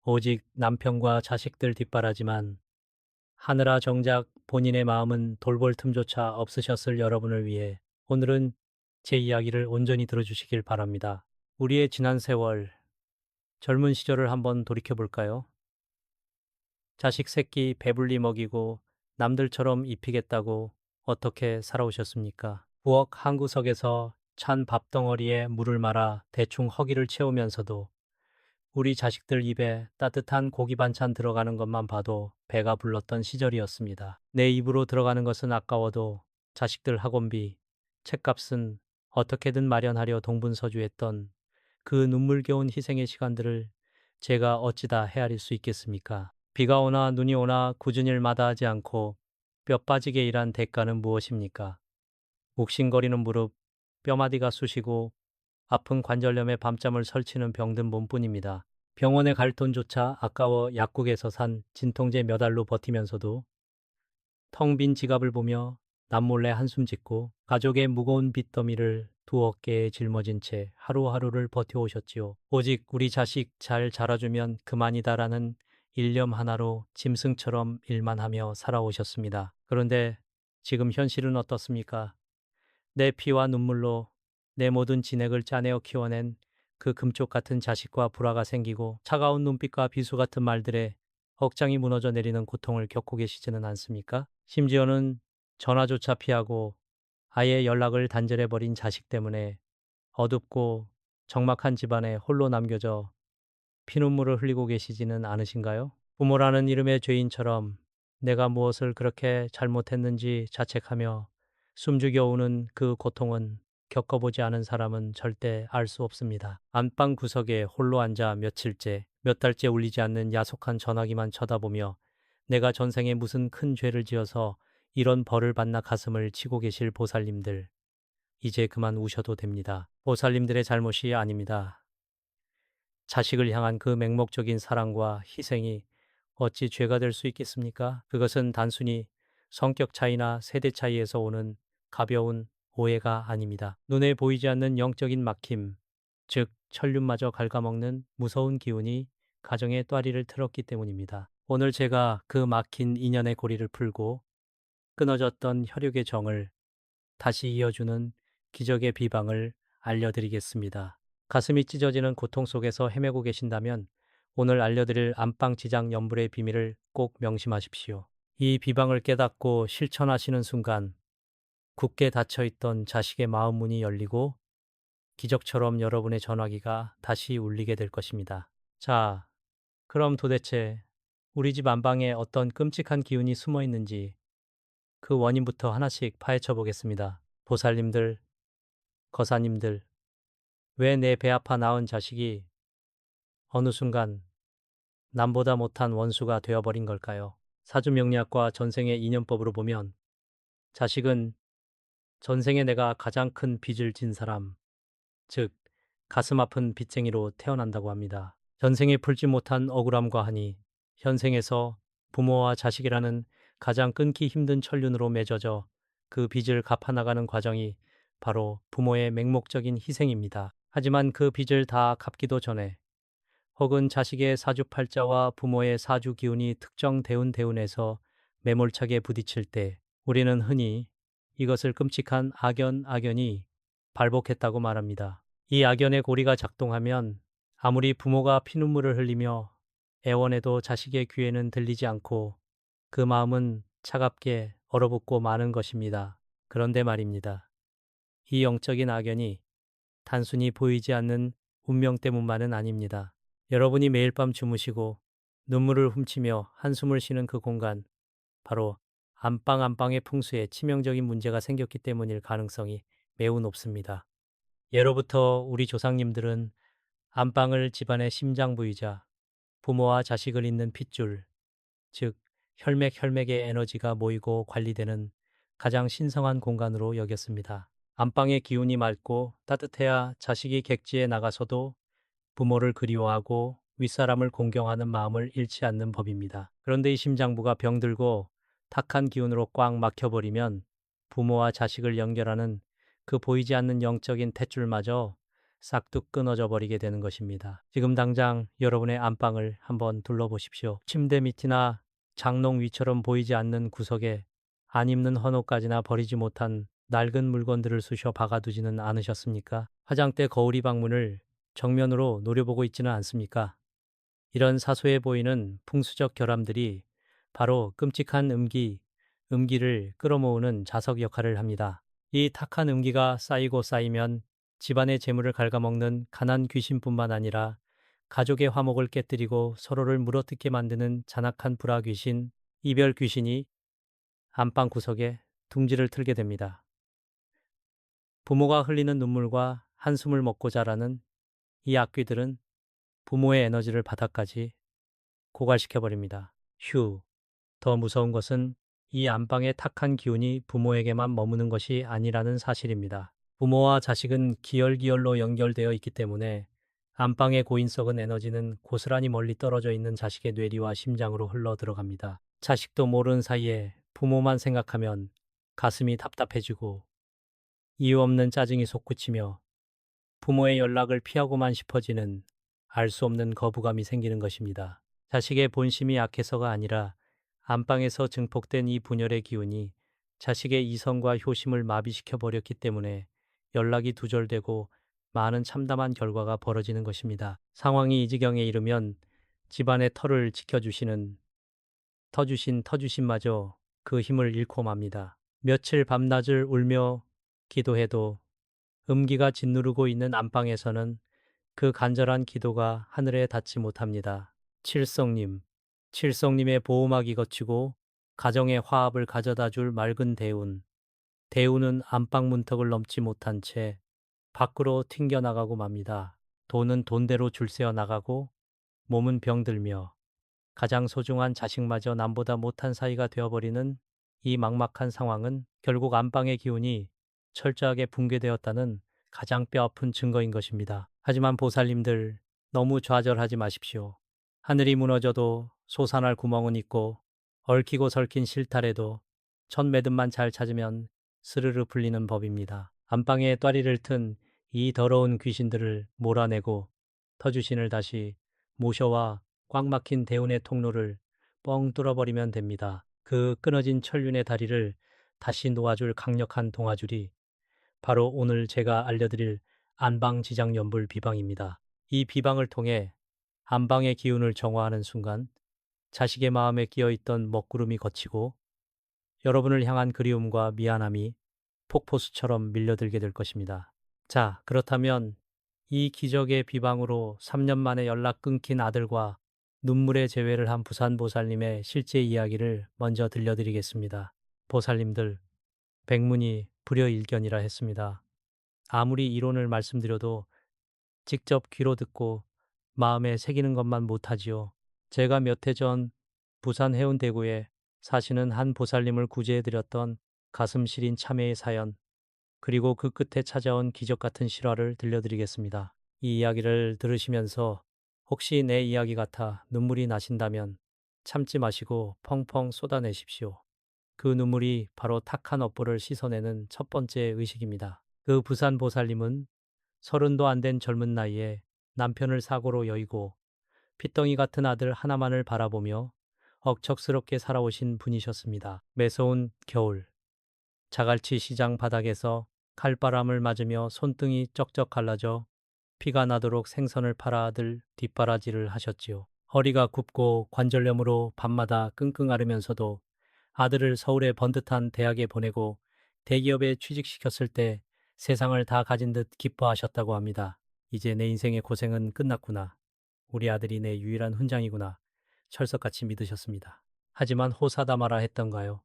오직 남편과 자식들 뒷바라지만 하느라 정작 본인의 마음은 돌볼 틈조차 없으셨을 여러분을 위해 오늘은 제 이야기를 온전히 들어주시길 바랍니다. 우리의 지난 세월, 젊은 시절을 한번 돌이켜볼까요? 자식 새끼 배불리 먹이고 남들처럼 입히겠다고 어떻게 살아오셨습니까? 부엌 한 구석에서 찬 밥덩어리에 물을 말아 대충 허기를 채우면서도 우리 자식들 입에 따뜻한 고기 반찬 들어가는 것만 봐도 배가 불렀던 시절이었습니다. 내 입으로 들어가는 것은 아까워도 자식들 학원비, 책값은 어떻게든 마련하려 동분서주했던 그 눈물겨운 희생의 시간들을 제가 어찌다 헤아릴 수 있겠습니까? 비가 오나 눈이 오나 굳은 일 마다하지 않고 뼈 빠지게 일한 대가는 무엇입니까? 욱신거리는 무릎, 뼈마디가 쑤시고 아픈 관절염에 밤잠을 설치는 병든 몸뿐입니다. 병원에 갈 돈조차 아까워 약국에서 산 진통제 몇 알로 버티면서도 텅 빈 지갑을 보며 남몰래 한숨 짓고 가족의 무거운 빚더미를 두 어깨에 짊어진 채 하루하루를 버텨오셨지요. 오직 우리 자식 잘 자라주면 그만이다라는 일념 하나로 짐승처럼 일만 하며 살아오셨습니다. 그런데 지금 현실은 어떻습니까? 내 피와 눈물로 내 모든 진액을 짜내어 키워낸 그 금쪽 같은 자식과 불화가 생기고 차가운 눈빛과 비수 같은 말들에 억장이 무너져 내리는 고통을 겪고 계시지는 않습니까? 심지어는 전화조차 피하고 아예 연락을 단절해버린 자식 때문에 어둡고 적막한 집안에 홀로 남겨져 피눈물을 흘리고 계시지는 않으신가요? 부모라는 이름의 죄인처럼 내가 무엇을 그렇게 잘못했는지 자책하며 숨죽여 우는 그 고통은 겪어보지 않은 사람은 절대 알 수 없습니다. 안방 구석에 홀로 앉아 며칠째, 몇 달째 울리지 않는 야속한 전화기만 쳐다보며 내가 전생에 무슨 큰 죄를 지어서 이런 벌을 받나 가슴을 치고 계실 보살님들, 이제 그만 우셔도 됩니다. 보살님들의 잘못이 아닙니다. 자식을 향한 그 맹목적인 사랑과 희생이 어찌 죄가 될 수 있겠습니까? 그것은 단순히 성격 차이나 세대 차이에서 오는 가벼운 오해가 아닙니다. 눈에 보이지 않는 영적인 막힘, 즉 천륜마저 갉아먹는 무서운 기운이 가정의 또아리를 틀었기 때문입니다. 오늘 제가 그 막힌 인연의 고리를 풀고 끊어졌던 혈육의 정을 다시 이어주는 기적의 비방을 알려드리겠습니다. 가슴이 찢어지는 고통 속에서 헤매고 계신다면 오늘 알려드릴 안방 지장 연불의 비밀을 꼭 명심하십시오. 이 비방을 깨닫고 실천하시는 순간 굳게 닫혀있던 자식의 마음 문이 열리고 기적처럼 여러분의 전화기가 다시 울리게 될 것입니다. 자, 그럼 도대체 우리 집 안방에 어떤 끔찍한 기운이 숨어 있는지 그 원인부터 하나씩 파헤쳐 보겠습니다. 보살님들, 거사님들, 왜 내 배 아파 낳은 자식이 어느 순간 남보다 못한 원수가 되어버린 걸까요? 사주명리학과 전생의 인연법으로 보면 자식은 전생에 내가 가장 큰 빚을 진 사람, 즉 가슴 아픈 빚쟁이로 태어난다고 합니다. 전생에 풀지 못한 억울함과 한이 현생에서 부모와 자식이라는 가장 끊기 힘든 천륜으로 맺어져 그 빚을 갚아나가는 과정이 바로 부모의 맹목적인 희생입니다. 하지만 그 빚을 다 갚기도 전에 혹은 자식의 사주팔자와 부모의 사주 기운이 특정 대운에서 매몰차게 부딪힐 때 우리는 흔히 이것을 끔찍한 악연이 발복했다고 말합니다. 이 악연의 고리가 작동하면 아무리 부모가 피눈물을 흘리며 애원해도 자식의 귀에는 들리지 않고 그 마음은 차갑게 얼어붙고 마는 것입니다. 그런데 말입니다. 이 영적인 악연이 단순히 보이지 않는 운명 때문만은 아닙니다. 여러분이 매일 밤 주무시고 눈물을 훔치며 한숨을 쉬는 그 공간, 바로 안방의 풍수에 치명적인 문제가 생겼기 때문일 가능성이 매우 높습니다. 예로부터 우리 조상님들은 안방을 집안의 심장부이자 부모와 자식을 잇는 핏줄, 즉 혈맥의 에너지가 모이고 관리되는 가장 신성한 공간으로 여겼습니다. 안방의 기운이 맑고 따뜻해야 자식이 객지에 나가서도 부모를 그리워하고 윗사람을 공경하는 마음을 잃지 않는 법입니다. 그런데 이 심장부가 병들고 탁한 기운으로 꽉 막혀버리면 부모와 자식을 연결하는 그 보이지 않는 영적인 탯줄마저 싹둑 끊어져 버리게 되는 것입니다. 지금 당장 여러분의 안방을 한번 둘러보십시오. 침대 밑이나 장롱 위처럼 보이지 않는 구석에 안 입는 헌옷까지나 버리지 못한 낡은 물건들을 쑤셔 박아두지는 않으셨습니까? 화장대 거울이 방문을 정면으로 노려보고 있지는 않습니까? 이런 사소해 보이는 풍수적 결함들이 바로 끔찍한 음기를 끌어모으는 자석 역할을 합니다. 이 탁한 음기가 쌓이고 쌓이면 집안의 재물을 갉아먹는 가난 귀신뿐만 아니라 가족의 화목을 깨뜨리고 서로를 물어뜯게 만드는 잔악한 불화 귀신, 이별 귀신이 안방 구석에 둥지를 틀게 됩니다. 부모가 흘리는 눈물과 한숨을 먹고 자라는 이 악귀들은 부모의 에너지를 바닥까지 고갈시켜버립니다. 휴, 더 무서운 것은 이 안방의 탁한 기운이 부모에게만 머무는 것이 아니라는 사실입니다. 부모와 자식은 기열기열로 연결되어 있기 때문에 안방의 고인 썩은 에너지는 고스란히 멀리 떨어져 있는 자식의 뇌리와 심장으로 흘러 들어갑니다. 자식도 모르는 사이에 부모만 생각하면 가슴이 답답해지고 이유 없는 짜증이 솟구치며 부모의 연락을 피하고만 싶어지는 알 수 없는 거부감이 생기는 것입니다. 자식의 본심이 약해서가 아니라 안방에서 증폭된 이 분열의 기운이 자식의 이성과 효심을 마비시켜 버렸기 때문에 연락이 두절되고 많은 참담한 결과가 벌어지는 것입니다. 상황이 이 지경에 이르면 집안의 터를 지켜주시는 터주신마저 그 힘을 잃고 맙니다. 며칠 밤낮을 울며 기도해도 음기가 짓누르고 있는 안방에서는 그 간절한 기도가 하늘에 닿지 못합니다. 칠성님의 보호막이 거치고 가정의 화합을 가져다 줄 맑은 대운. 대운은 안방 문턱을 넘지 못한 채 밖으로 튕겨나가고 맙니다. 돈은 돈대로 줄세어 나가고 몸은 병들며 가장 소중한 자식마저 남보다 못한 사이가 되어버리는 이 막막한 상황은 결국 안방의 기운이 철저하게 붕괴되었다는 가장 뼈아픈 증거인 것입니다. 하지만 보살님들 너무 좌절하지 마십시오. 하늘이 무너져도 솟아날 구멍은 있고 얽히고 설킨 실타래도 첫 매듭만 잘 찾으면 스르르 풀리는 법입니다. 안방에 또리를 튼 이 더러운 귀신들을 몰아내고 터주신을 다시 모셔와 꽉 막힌 대운의 통로를 뻥 뚫어버리면 됩니다. 그 끊어진 천륜의 다리를 다시 놓아줄 강력한 동아줄이 바로 오늘 제가 알려드릴 안방지장연불 비방입니다. 이 비방을 통해 안방의 기운을 정화하는 순간 자식의 마음에 끼어있던 먹구름이 걷히고 여러분을 향한 그리움과 미안함이 폭포수처럼 밀려들게 될 것입니다. 자, 그렇다면 이 기적의 비방으로 3년 만에 연락 끊긴 아들과 눈물의 재회를 한 부산보살님의 실제 이야기를 먼저 들려드리겠습니다. 보살님들, 백문이 불여일견이라 했습니다. 아무리 이론을 말씀드려도 직접 귀로 듣고 마음에 새기는 것만 못하지요. 제가 몇 해 전 부산 해운대구에 사시는 한 보살님을 구제해드렸던 가슴 시린 참회의 사연, 그리고 그 끝에 찾아온 기적 같은 실화를 들려드리겠습니다. 이 이야기를 들으시면서 혹시 내 이야기 같아 눈물이 나신다면 참지 마시고 펑펑 쏟아내십시오. 그 눈물이 바로 탁한 업보를 씻어내는 첫 번째 의식입니다. 그 부산 보살님은 30도 안 된 젊은 나이에 남편을 사고로 여의고 핏덩이 같은 아들 하나만을 바라보며 억척스럽게 살아오신 분이셨습니다. 매서운 겨울, 자갈치 시장 바닥에서 칼바람을 맞으며 손등이 쩍쩍 갈라져 피가 나도록 생선을 팔아 아들 뒷바라지를 하셨지요. 허리가 굽고 관절염으로 밤마다 끙끙 앓으면서도 아들을 서울의 번듯한 대학에 보내고 대기업에 취직시켰을 때 세상을 다 가진 듯 기뻐하셨다고 합니다. 이제 내 인생의 고생은 끝났구나. 우리 아들이 내 유일한 훈장이구나. 철석같이 믿으셨습니다. 하지만 호사다마라 했던가요?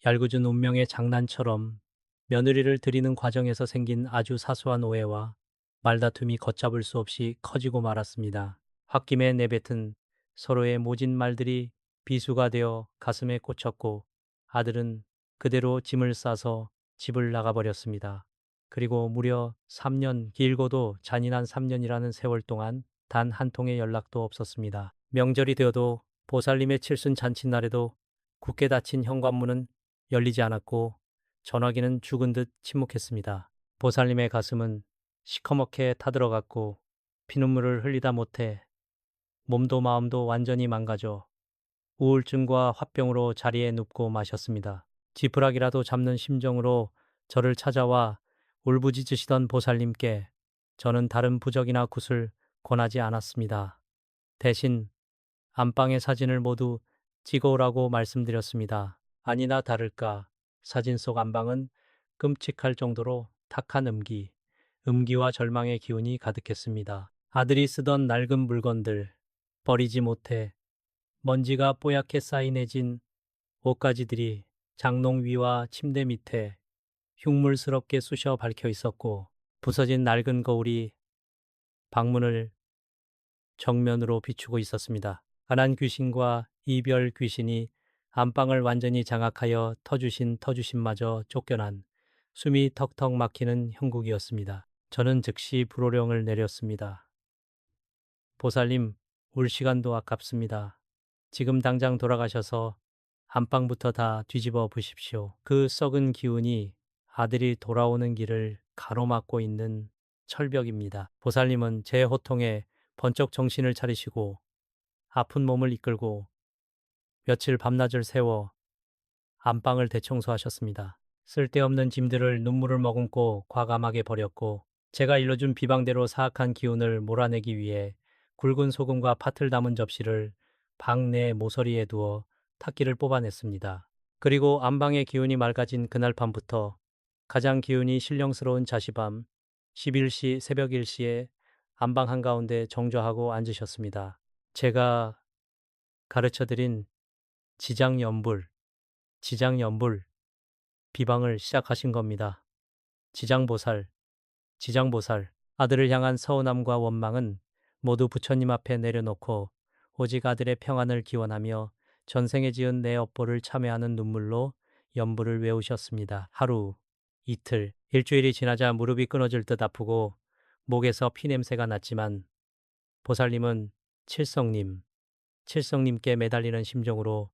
얄궂은 운명의 장난처럼 며느리를 들이는 과정에서 생긴 아주 사소한 오해와 말다툼이 걷잡을 수 없이 커지고 말았습니다. 홧김에 내뱉은 서로의 모진 말들이 비수가 되어 가슴에 꽂혔고 아들은 그대로 짐을 싸서 집을 나가버렸습니다. 그리고 무려 3년, 길고도 잔인한 3년이라는 세월 동안 단 한 통의 연락도 없었습니다. 명절이 되어도 보살님의 칠순 잔칫날에도 굳게 닫힌 현관문은 열리지 않았고 전화기는 죽은 듯 침묵했습니다. 보살님의 가슴은 시커멓게 타들어갔고 피눈물을 흘리다 못해 몸도 마음도 완전히 망가져 우울증과 화병으로 자리에 눕고 마셨습니다. 지푸라기라도 잡는 심정으로 저를 찾아와 울부짖으시던 보살님께 저는 다른 부적이나 굿을 권하지 않았습니다. 대신 안방의 사진을 모두 찍어오라고 말씀드렸습니다. 아니나 다를까 사진 속 안방은 끔찍할 정도로 탁한 음기와 절망의 기운이 가득했습니다. 아들이 쓰던 낡은 물건들, 버리지 못해 먼지가 뽀얗게 쌓인해진 옷가지들이 장롱 위와 침대 밑에 흉물스럽게 쑤셔 밝혀 있었고 부서진 낡은 거울이 방문을 정면으로 비추고 있었습니다. 가난 귀신과 이별 귀신이 안방을 완전히 장악하여 터주신마저 쫓겨난 숨이 턱턱 막히는 형국이었습니다. 저는 즉시 불호령을 내렸습니다. 보살님, 올 시간도 아깝습니다. 지금 당장 돌아가셔서 안방부터 다 뒤집어 보십시오. 그 썩은 기운이 아들이 돌아오는 길을 가로막고 있는 철벽입니다. 보살님은 제 호통에 번쩍 정신을 차리시고 아픈 몸을 이끌고 며칠 밤낮을 세워 안방을 대청소하셨습니다. 쓸데없는 짐들을 눈물을 머금고 과감하게 버렸고 제가 일러준 비방대로 사악한 기운을 몰아내기 위해 굵은 소금과 팥을 담은 접시를 방 내 모서리에 두어 탁기를 뽑아냈습니다. 그리고 안방의 기운이 맑아진 그날 밤부터 가장 기운이 신령스러운 자시밤 11시 새벽 1시에 안방 한가운데 정좌하고 앉으셨습니다. 제가 가르쳐드린 지장연불, 지장연불 비방을 시작하신 겁니다. 지장보살, 지장보살, 아들을 향한 서운함과 원망은 모두 부처님 앞에 내려놓고 오직 아들의 평안을 기원하며 전생에 지은 내 업보를 참회하는 눈물로 연불을 외우셨습니다. 하루, 이틀, 일주일이 지나자 무릎이 끊어질 듯 아프고 목에서 피냄새가 났지만 보살님은 칠성님께 매달리는 심정으로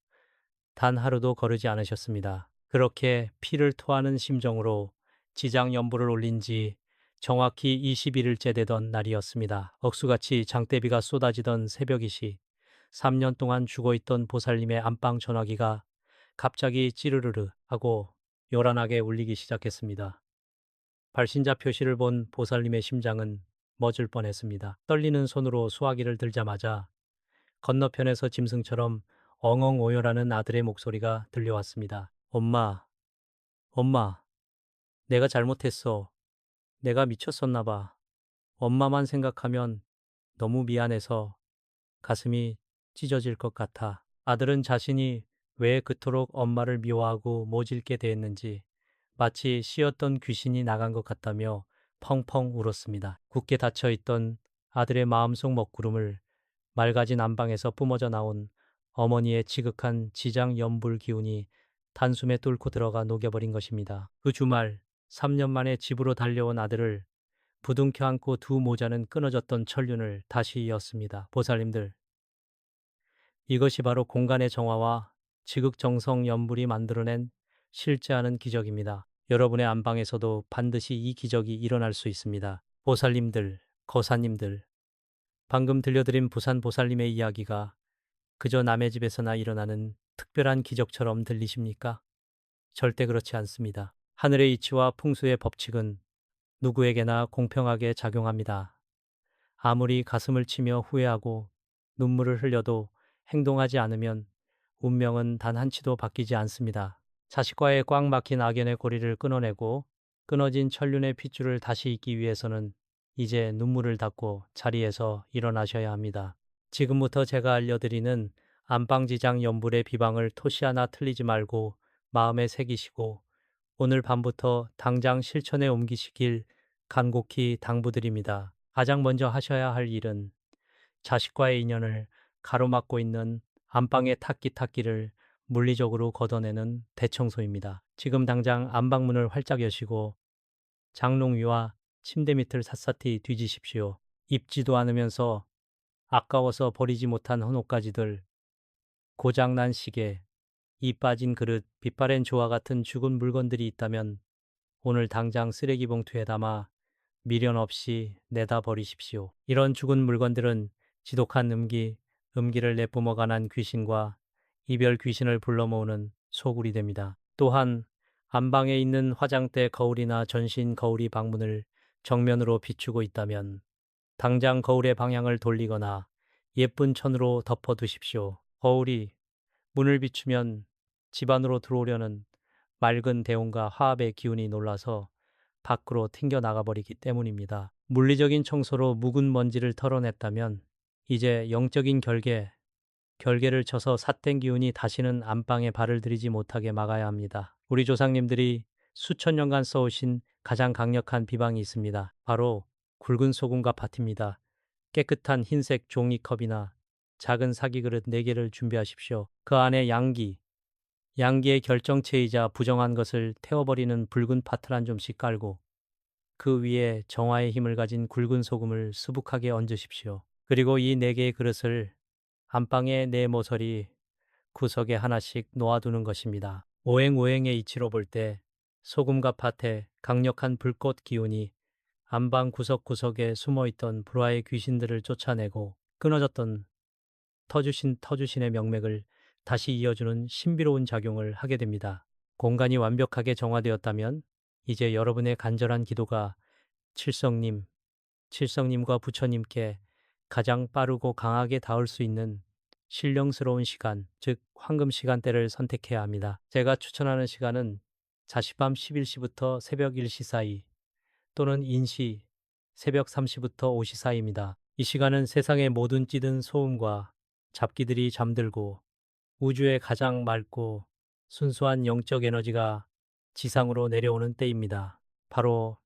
단 하루도 거르지 않으셨습니다. 그렇게 피를 토하는 심정으로 지장연불을 올린 지 정확히 21일째 되던 날이었습니다. 억수같이 장대비가 쏟아지던 새벽이시 3년 동안 죽어있던 보살님의 안방 전화기가 갑자기 찌르르르 하고 요란하게 울리기 시작했습니다. 발신자 표시를 본 보살님의 심장은 멎을 뻔했습니다. 떨리는 손으로 수화기를 들자마자 건너편에서 짐승처럼 엉엉 오열하는 아들의 목소리가 들려왔습니다. 엄마, 엄마, 내가 잘못했어. 내가 미쳤었나 봐. 엄마만 생각하면 너무 미안해서 가슴이 찢어질 것 같아. 아들은 자신이 왜 그토록 엄마를 미워하고 모질게 대했는지 마치 씌었던 귀신이 나간 것 같다며 펑펑 울었습니다. 굳게 닫혀있던 아들의 마음속 먹구름을 맑아진 안방에서 뿜어져 나온 어머니의 지극한 지장 연불 기운이 단숨에 뚫고 들어가 녹여버린 것입니다. 그 주말 3년 만에 집으로 달려온 아들을 부둥켜 안고 두 모자는 끊어졌던 천륜을 다시 이었습니다. 보살님들, 이것이 바로 공간의 정화와 지극정성 연불이 만들어낸 실제하는 기적입니다. 여러분의 안방에서도 반드시 이 기적이 일어날 수 있습니다. 보살님들, 거사님들, 방금 들려드린 부산 보살님의 이야기가 그저 남의 집에서나 일어나는 특별한 기적처럼 들리십니까? 절대 그렇지 않습니다. 하늘의 이치와 풍수의 법칙은 누구에게나 공평하게 작용합니다. 아무리 가슴을 치며 후회하고 눈물을 흘려도 행동하지 않으면 운명은 단 한치도 바뀌지 않습니다. 자식과의 꽉 막힌 악연의 고리를 끊어내고 끊어진 천륜의 핏줄을 다시 잇기 위해서는 이제 눈물을 닦고 자리에서 일어나셔야 합니다. 지금부터 제가 알려드리는 안방지장 연불의 비방을 토시 하나 틀리지 말고 마음에 새기시고 오늘 밤부터 당장 실천에 옮기시길 간곡히 당부드립니다. 가장 먼저 하셔야 할 일은 자식과의 인연을 가로막고 있는 안방의 탁기를 물리적으로 걷어내는 대청소입니다. 지금 당장 안방문을 활짝 여시고 장롱 위와 침대 밑을 샅샅이 뒤지십시오. 입지도 않으면서 아까워서 버리지 못한 헌옷가지들, 고장난 시계, 이 빠진 그릇, 빛바랜 조화 같은 죽은 물건들이 있다면 오늘 당장 쓰레기 봉투에 담아 미련 없이 내다 버리십시오. 이런 죽은 물건들은 지독한 음기를 내뿜어 가난 귀신과 이별 귀신을 불러 모으는 소굴이 됩니다. 또한 안방에 있는 화장대 거울이나 전신 거울이 방문을 정면으로 비추고 있다면 당장 거울의 방향을 돌리거나 예쁜 천으로 덮어두십시오. 거울이 문을 비추면 집 안으로 들어오려는 맑은 대운과 화합의 기운이 놀라서 밖으로 튕겨 나가버리기 때문입니다. 물리적인 청소로 묵은 먼지를 털어냈다면 이제 영적인 결계를 쳐서 삿된 기운이 다시는 안방에 발을 들이지 못하게 막아야 합니다. 우리 조상님들이 수천 년간 써오신 가장 강력한 비방이 있습니다. 바로 굵은 소금과 밭입니다. 깨끗한 흰색 종이컵이나 작은 사기 그릇 4개를 준비하십시오. 그 안에 양기의 결정체이자 부정한 것을 태워버리는 붉은 파틀 한 점씩 깔고 그 위에 정화의 힘을 가진 굵은 소금을 수북하게 얹으십시오. 그리고 이 4개의 그릇을 안방의 네 모서리 구석에 하나씩 놓아두는 것입니다. 오행오행의 이치로 볼 때 소금과 팥의 강력한 불꽃 기운이 안방 구석구석에 숨어있던 불화의 귀신들을 쫓아내고 끊어졌던 터주신의 명맥을 다시 이어주는 신비로운 작용을 하게 됩니다. 공간이 완벽하게 정화되었다면 이제 여러분의 간절한 기도가 칠성님과 부처님께 가장 빠르고 강하게 닿을 수 있는 신령스러운 시간, 즉 황금 시간대를 선택해야 합니다. 제가 추천하는 시간은 자취밤 11시부터 새벽 1시 사이 또는 인시 새벽 3시부터 5시 사이입니다. 이 시간은 세상의 모든 찌든 소음과 잡기들이 잠들고 우주의 가장 맑고 순수한 영적 에너지가 지상으로 내려오는 때입니다. 바로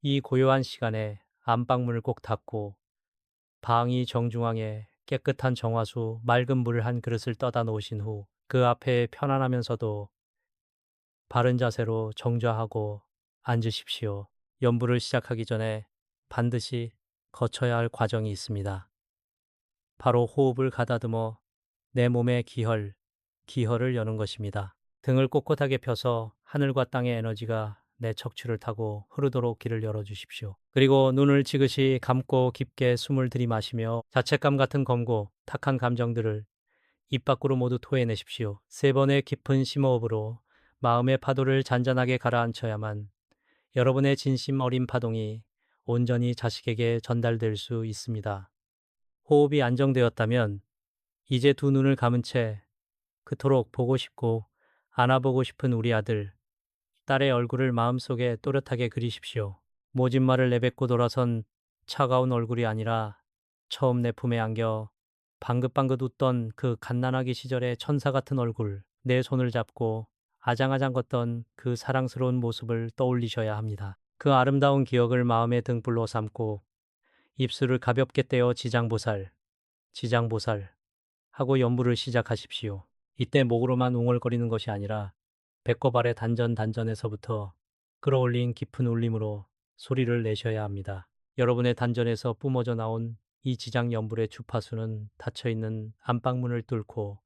이 고요한 시간에 안방문을 꼭 닫고 방이 정중앙에 깨끗한 정화수 맑은 물 한 그릇을 떠다 놓으신 후 그 앞에 편안하면서도 바른 자세로 정좌하고 앉으십시오. 연부를 시작하기 전에 반드시 거쳐야 할 과정이 있습니다. 바로 호흡을 가다듬어 내 몸의 기혈을 여는 것입니다. 등을 꼿꼿하게 펴서 하늘과 땅의 에너지가 내 척추를 타고 흐르도록 길을 열어주십시오. 그리고 눈을 지그시 감고 깊게 숨을 들이마시며 자책감 같은 검고 탁한 감정들을 입 밖으로 모두 토해내십시오. 3번의 깊은 심호흡으로 마음의 파도를 잔잔하게 가라앉혀야만 여러분의 진심 어린 파동이 온전히 자식에게 전달될 수 있습니다. 호흡이 안정되었다면 이제 두 눈을 감은 채 그토록 보고 싶고 안아보고 싶은 우리 아들, 딸의 얼굴을 마음속에 또렷하게 그리십시오. 모진 말을 내뱉고 돌아선 차가운 얼굴이 아니라 처음 내 품에 안겨 방긋방긋 웃던 그 갓난아기 시절의 천사 같은 얼굴, 내 손을 잡고 아장아장 걷던 그 사랑스러운 모습을 떠올리셔야 합니다. 그 아름다운 기억을 마음의 등불로 삼고 입술을 가볍게 떼어 지장보살 하고 연부를 시작하십시오. 이때 목으로만 웅얼거리는 것이 아니라 배꼽 아래 단전에서부터 끌어올린 깊은 울림으로 소리를 내셔야 합니다. 여러분의 단전에서 뿜어져 나온 이 지장 연불의 주파수는 닫혀있는 안방문을 뚫고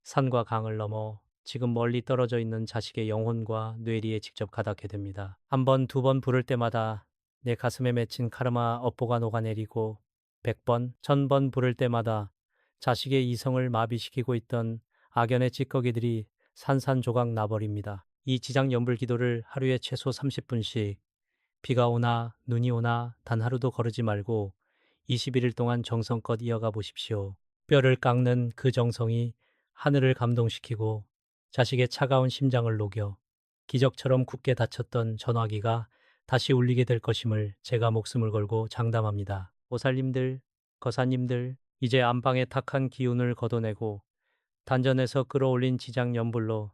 산과 강을 넘어 지금 멀리 떨어져 있는 자식의 영혼과 뇌리에 직접 가닿게 됩니다. 한 번, 두 번 부를 때마다 내 가슴에 맺힌 카르마 업보가 녹아내리고 100번, 1000번 부를 때마다 자식의 이성을 마비시키고 있던 악연의 찌꺼기들이 산산조각 나버립니다. 이 지장연불 기도를 하루에 최소 30분씩 비가 오나 눈이 오나 단 하루도 거르지 말고 21일 동안 정성껏 이어가 보십시오. 뼈를 깎는 그 정성이 하늘을 감동시키고 자식의 차가운 심장을 녹여 기적처럼 굳게 닫혔던 전화기가 다시 울리게 될 것임을 제가 목숨을 걸고 장담합니다. 보살님들, 거사님들, 이제 안방의 탁한 기운을 걷어내고 단전에서 끌어올린 지장 연불로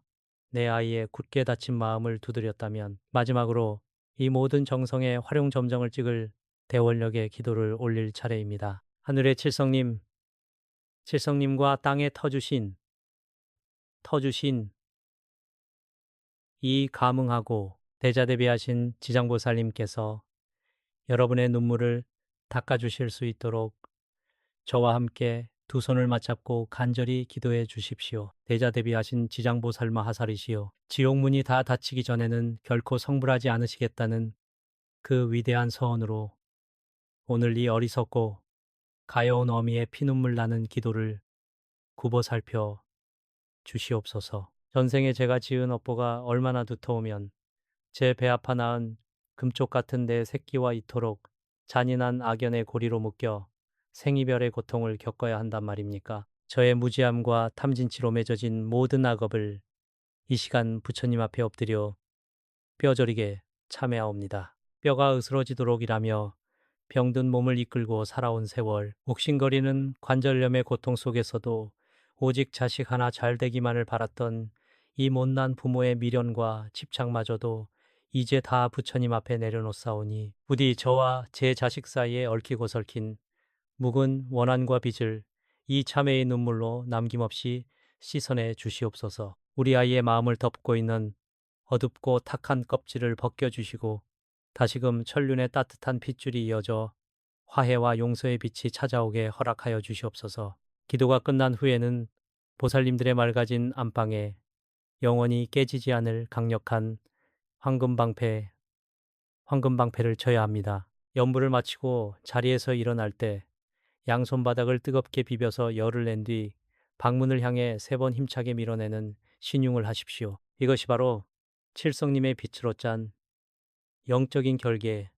내 아이의 굳게 닫힌 마음을 두드렸다면 마지막으로 이 모든 정성의 활용점정을 찍을 대원력의 기도를 올릴 차례입니다. 하늘의 칠성님과 땅에 터주신 이 감응하고 대자대비하신 지장보살님께서 여러분의 눈물을 닦아주실 수 있도록 저와 함께 두 손을 맞잡고 간절히 기도해 주십시오. 대자대비하신 지장보살마 하사리시오. 지옥문이 다 닫히기 전에는 결코 성불하지 않으시겠다는 그 위대한 서언으로 오늘 이 어리석고 가여운 어미의 피눈물 나는 기도를 굽어 살펴 주시옵소서. 전생에 제가 지은 업보가 얼마나 두터우면 제 배 아파 낳은 금쪽 같은 내 새끼와 이토록 잔인한 악연의 고리로 묶여 생이별의 고통을 겪어야 한단 말입니까? 저의 무지함과 탐진치로 맺어진 모든 악업을 이 시간 부처님 앞에 엎드려 뼈저리게 참회하옵니다. 뼈가 으스러지도록이라며 병든 몸을 이끌고 살아온 세월, 옥신거리는 관절염의 고통 속에서도 오직 자식 하나 잘 되기만을 바랐던 이 못난 부모의 미련과 집착마저도 이제 다 부처님 앞에 내려놓사오니 부디 저와 제 자식 사이에 얽히고 설킨 묵은 원한과 빚을 이 자매의 눈물로 남김없이 씻어내 주시옵소서. 우리 아이의 마음을 덮고 있는 어둡고 탁한 껍질을 벗겨주시고 다시금 천륜의 따뜻한 핏줄이 이어져 화해와 용서의 빛이 찾아오게 허락하여 주시옵소서. 기도가 끝난 후에는 보살님들의 맑아진 안방에 영원히 깨지지 않을 강력한 황금방패를 쳐야 합니다. 연부를 마치고 자리에서 일어날 때 양손바닥을 뜨겁게 비벼서 열을 낸 뒤 방문을 향해 3번 힘차게 밀어내는 신용을 하십시오. 이것이 바로 칠성님의 빛으로 짠 영적인 결계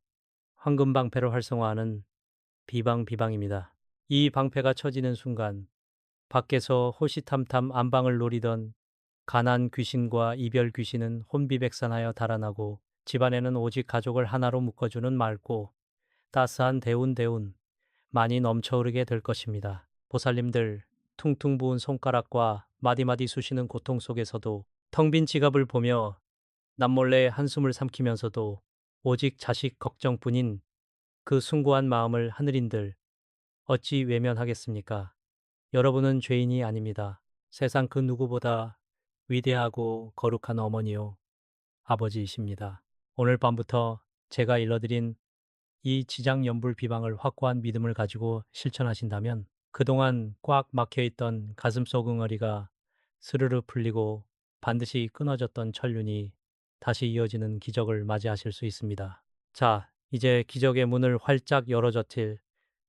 황금방패를 활성화하는 비방입니다. 이 방패가 쳐지는 순간 밖에서 호시탐탐 안방을 노리던 가난 귀신과 이별 귀신은 혼비백산하여 달아나고 집안에는 오직 가족을 하나로 묶어주는 맑고 따스한 대운대운 많이 넘쳐흐르게 될 것입니다. 보살님들 퉁퉁 부은 손가락과 마디마디 쑤시는 고통 속에서도 텅 빈 지갑을 보며 남몰래 한숨을 삼키면서도 오직 자식 걱정뿐인 그 숭고한 마음을 하늘인들 어찌 외면하겠습니까? 여러분은 죄인이 아닙니다. 세상 그 누구보다 위대하고 거룩한 어머니요 아버지이십니다. 오늘 밤부터 제가 일러드린 이 지장연불 비방을 확고한 믿음을 가지고 실천하신다면 그동안 꽉 막혀있던 가슴속 응어리가 스르르 풀리고 반드시 끊어졌던 천륜이 다시 이어지는 기적을 맞이하실 수 있습니다. 자, 이제 기적의 문을 활짝 열어젖힐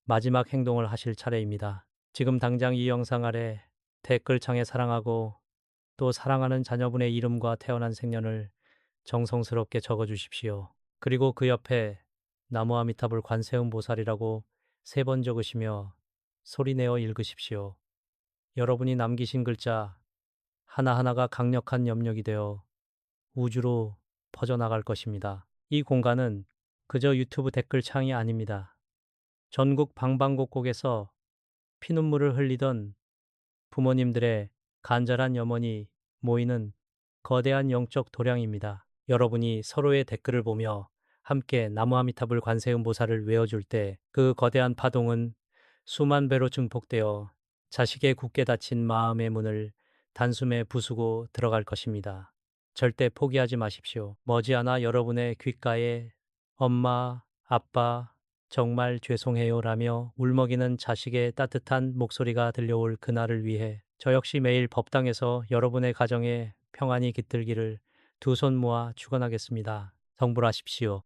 마지막 행동을 하실 차례입니다. 지금 당장 이 영상 아래 댓글창에 사랑하고 또 사랑하는 자녀분의 이름과 태어난 생년을 정성스럽게 적어주십시오. 그리고 그 옆에 나무아미타불 관세음보살이라고 3번 적으시며 소리내어 읽으십시오. 여러분이 남기신 글자 하나하나가 강력한 염력이 되어 우주로 퍼져나갈 것입니다. 이 공간은 그저 유튜브 댓글창이 아닙니다. 전국 방방곡곡에서 피눈물을 흘리던 부모님들의 간절한 염원이 모이는 거대한 영적 도량입니다. 여러분이 서로의 댓글을 보며 함께 나무아미타불 관세음보살을 외워줄 때 그 거대한 파동은 수만 배로 증폭되어 자식의 굳게 닫힌 마음의 문을 단숨에 부수고 들어갈 것입니다. 절대 포기하지 마십시오. 머지않아 여러분의 귓가에 엄마, 아빠, 정말 죄송해요 라며 울먹이는 자식의 따뜻한 목소리가 들려올 그날을 위해 저 역시 매일 법당에서 여러분의 가정에 평안이 깃들기를 두 손 모아 축원하겠습니다. 성불하십시오.